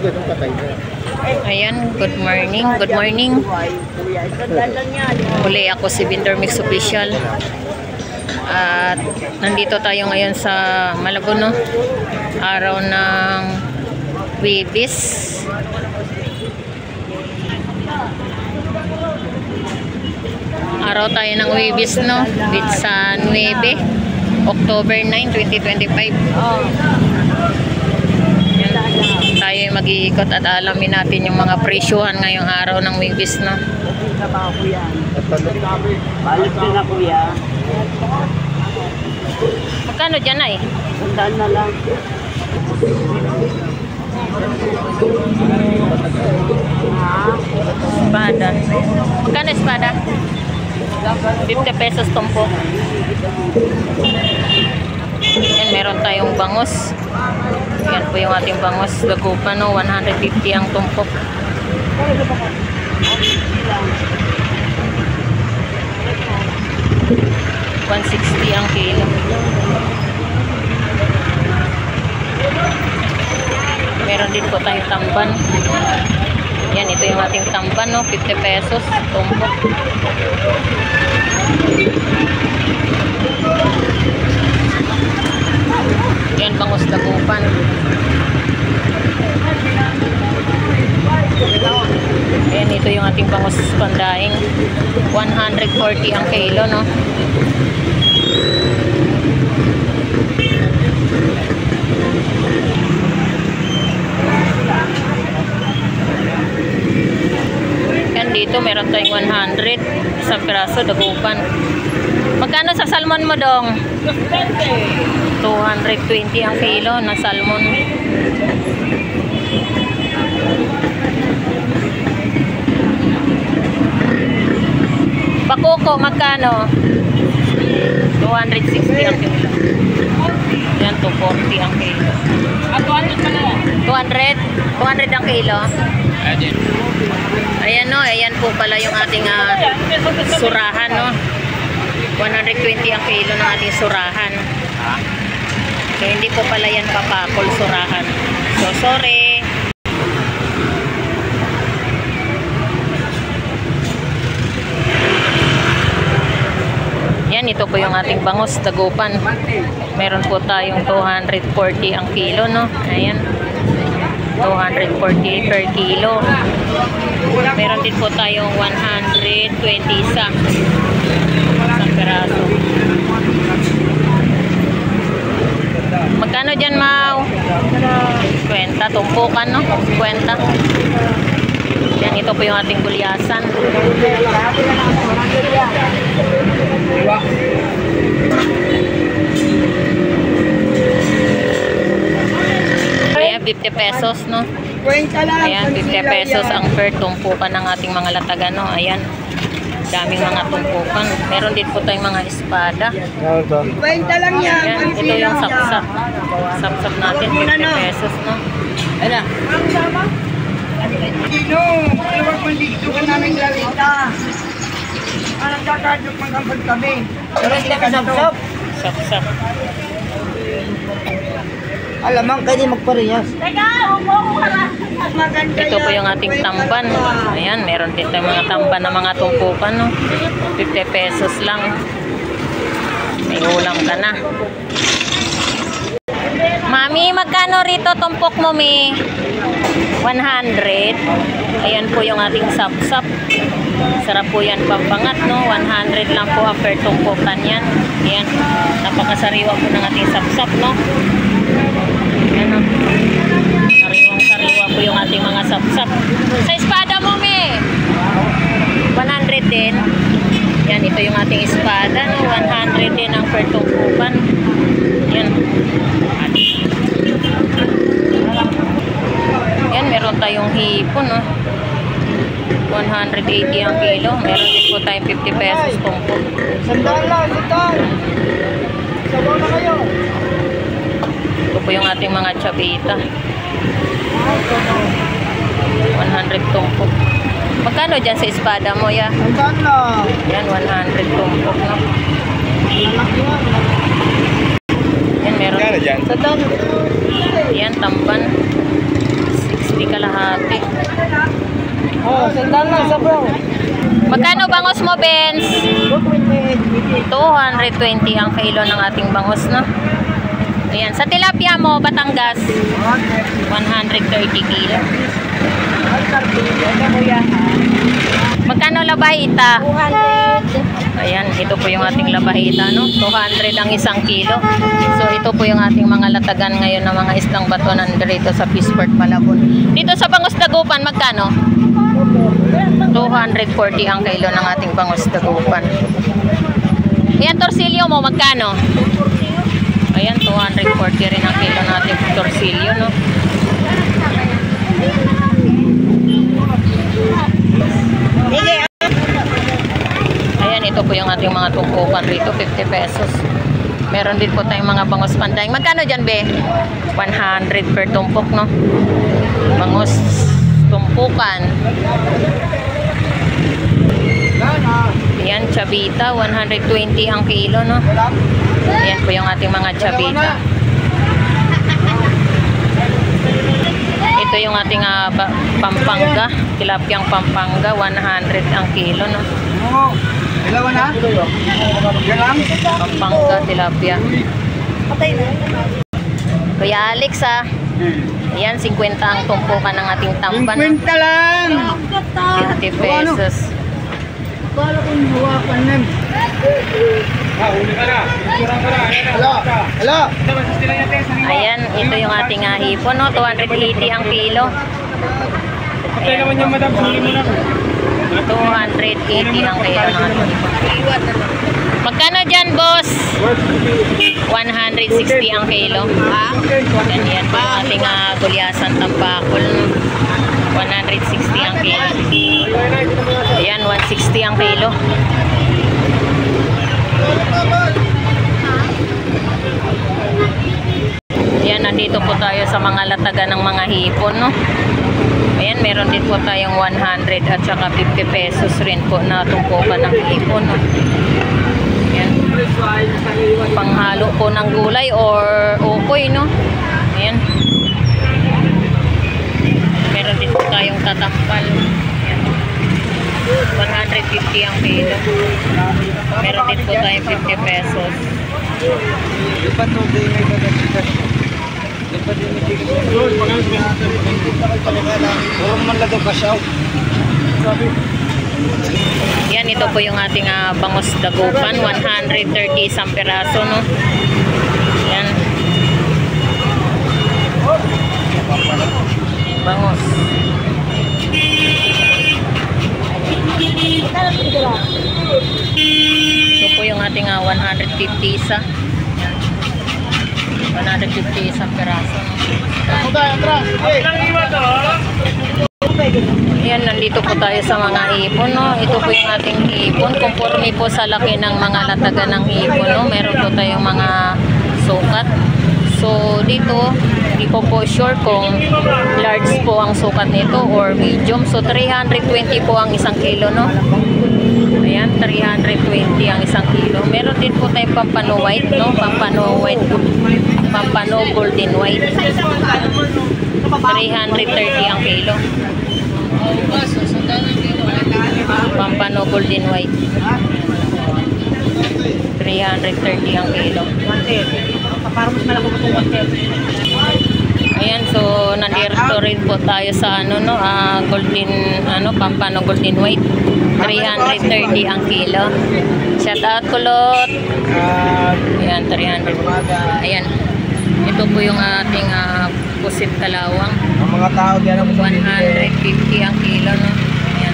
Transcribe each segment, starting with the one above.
ganun patay na. Ayan, good morning. Good morning. Uli ako si Vendor Mix Official. At nandito tayo ngayon sa Malabon, no? Araw ng Huwebes. Araw tayo ng Huwebes, no? Sa 9, October 9, 2025. Tayo mag-iikot at alamin natin yung mga presyuhan ngayong araw ng Huwebes, no? Balik na kuya. Magkano dyan ay? Sandaan na lang. Espada. Magkano espada? 50 pesos tumpok. Yan, meron tayong bangos. Yan po yung ating bangos. Dagupan, no? 150 ang tumpok. 160 ang kilo. Meron din po tayong tamban. Yan, ito yung ating tamban, no? 50 pesos tumpok. Yan, bangos dagupan. Ayan, ito yung ating bangos pandaing. 140 ang kilo, no? Yan, dito meron tayong 100 isang piraso dagupan. Magkano sa salmon mo, dong? 220 ang kilo na salmon. Bakoko, magkano? 260 ang kilo. Yan, 240 ang kilo. 200? 200 ang kilo? Ayan, no, ayan po pala yung ating surahan, no? 120 ang kilo ng ating surahan. So, hindi po pala yan papakol surahan. So, sorry. Yan, ito po yung ating bangos, dagupan. Meron po tayong 240 ang kilo, no? Ayan. 240 per kilo. Meron din po tayong 120 isang peraso. Magkano dyan, Mau? 20, tumpukan, no? 50. Yan, ito po yung ating gulyasan. Ayan, 50 pesos, no? Ayan, 50 pesos ang per tumpukan ng ating mga latagan, no? Ayan, daming mga tumpukan. Meron din po tayong mga espada. 20 lang yan. Ayan, ito yung sapsap. Sapsap natin, 50 pesos, no? Ayan. Dino, iwag mo dito ka namin lalita. Anong kakadok magkambal kami? Pero hindi ka sapsap. Sapsap. Alamang kayo din magparehas. Ito po yung ating tamban. Ayan, meron din tayong mga tamban na mga tumpukan, no? 50 pesos lang. May ulam ka na. Mami, magkano rito tumpok mo, Mi? 100. Ayan po yung ating sapsap. Sarap po yan pampangat, no? 100 lang po ang per tumpukan yan. Ayan, napakasariwa po ng ating sapsap, no? Ayan, no? Sariwang-sariwa po yung ating mga sapsap. Sa espada mo, Mi? 100 din. Yan, ito yung ating espada, no? 100 din ang per tumpukan. Yan. Yan, meron tayong hipon, no? 180 ang kilo. Meron din po tayong 50 pesos tumpok. Sandaan lang, sandaan. Sabaw na kayo. Ito po yung ating mga chabita. 100 tumpok. Magkano dyan sa espada mo, ya? Sandaan lang. Yan, 100 tumpok, no? Yan, meron. Kano dyan? Sandaan. Yan, tamban. 60 ka Oh, sandal lang sa bro. Magkano bangos mo, Benz? 220 ang kilo ng ating bangos, no? Ayan. Sa tilapia mo, Batangas, 130 kilo. Magkano labahita? 200. Ayan, ito po yung ating labahita, no? 200 ang isang kilo. So, ito po yung ating mga latagan ngayon ng mga islang batunan dito sa Peaceport, Malabon. Dito sa Bangus Dagupan, magkano? 240 ang kilo ng ating Bangus Dagupan. Ayan, torsilyo mo, magkano? Ayan, 240 rin ang kilo natin torsilyo, no? Ayan, ito po yung ating mga tungkukan rito, 50 pesos. Meron din po tayong mga bangos pandaing. Magkano dyan, be? 100 per tumpok, no? Bangos tumpukan. Ayan, chabita, 120 ang kilo, no? Ayan po yung ating mga chabita. Ito yung ating pampanga, tilapyang pampanga, 100 ang kilo, no? Oo. Dalawa na? Yan lang? Pampanga, tilapia. Patay na. Kuya Alex, ayan, 50 ang tumpukan ng ating tamban, no? 50 lang! 50 pesos. Bala kong hawakan nem. Hello? Hello? Ayan, ito yung ating hipon, no? 280 ang kilo. Ayan, naman yung madam, huli mo na. 280 ang kilo ng ating hipon. Magkano dyan, boss? 160 ang kilo. Yan po yung ating gulyasan tampakol, no? 160 ang kilo. Ayan, 160 ang kilo. Ayan, nandito po tayo sa mga latagan ng mga hipon, no? Ayan, meron din po tayong 100 at saka 50 pesos rin po na tumpukan ng hipon, no? Ayan. Panghalo po ng gulay or ukoy, no? Ayan. Meron din po tayong tatampal. Ayan. 150 ang kilo. Meron din po tayong 50 pesos. Lipat mo din may bagasitas. Lipat din may tigas. Purong man lang daw kasyaw. Yan, ito po yung ating bangus dagupan. 130 isang peraso, no? Yan. Bangus. Ito po yung ating 150 isa. Yan. 150 isang peraso, no? Yan, nandito po tayo sa mga hipon, no? Ito po yung ating hipon. Conforme po sa laki ng mga latagan ng hipon, no? Meron po tayong mga sukat. So, dito, hindi ko po sure kung large po ang sukat nito or medium. So, 320 po ang isang kilo, no? Ayan, 320 ang isang kilo. Meron din po tayong pampano white, no? Pampano white. Pampano golden white. 330 ang kilo. Pampano golden white. 330 ang kilo. Ayan, so nandito rin po tayo sa golden pampano golden white. 330 ang kilo. Shout out kulot. Ayan, 300. Ayan. Ito po yung ating pusit kalawang. Ang mga tao diyan ang 150 ang kilo, no? Ayan.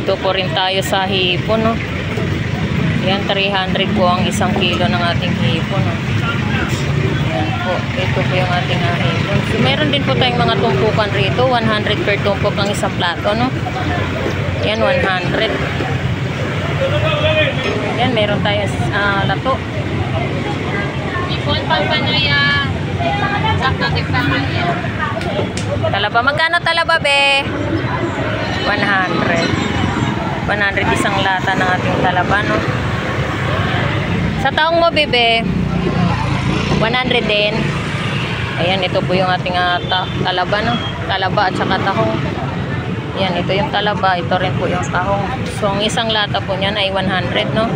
Ito po rin tayo sa hipon, no? Ayan, 300 po ang isang kilo ng ating hipon, no? Ayan po. Ito po yung ating hipon. So, meron din po tayong mga tumpukan rito. 100 per tumpok ang isang plato, no? Ayan, 100. Ayan, meron tayo lato. Ipon pampanaya. Sakto di pampanaya. Talaba, magkano talaba, be? 100. 100 isang lata ng ating talaba, no? Sa taong mo, bebe? 100 din. Ayan, ito po yung ating talaba, no? Talaba at saka tahong. Yan, ito yung talaba. Ito rin po yung tahong. So, ang isang lata po niyan ay 100, no?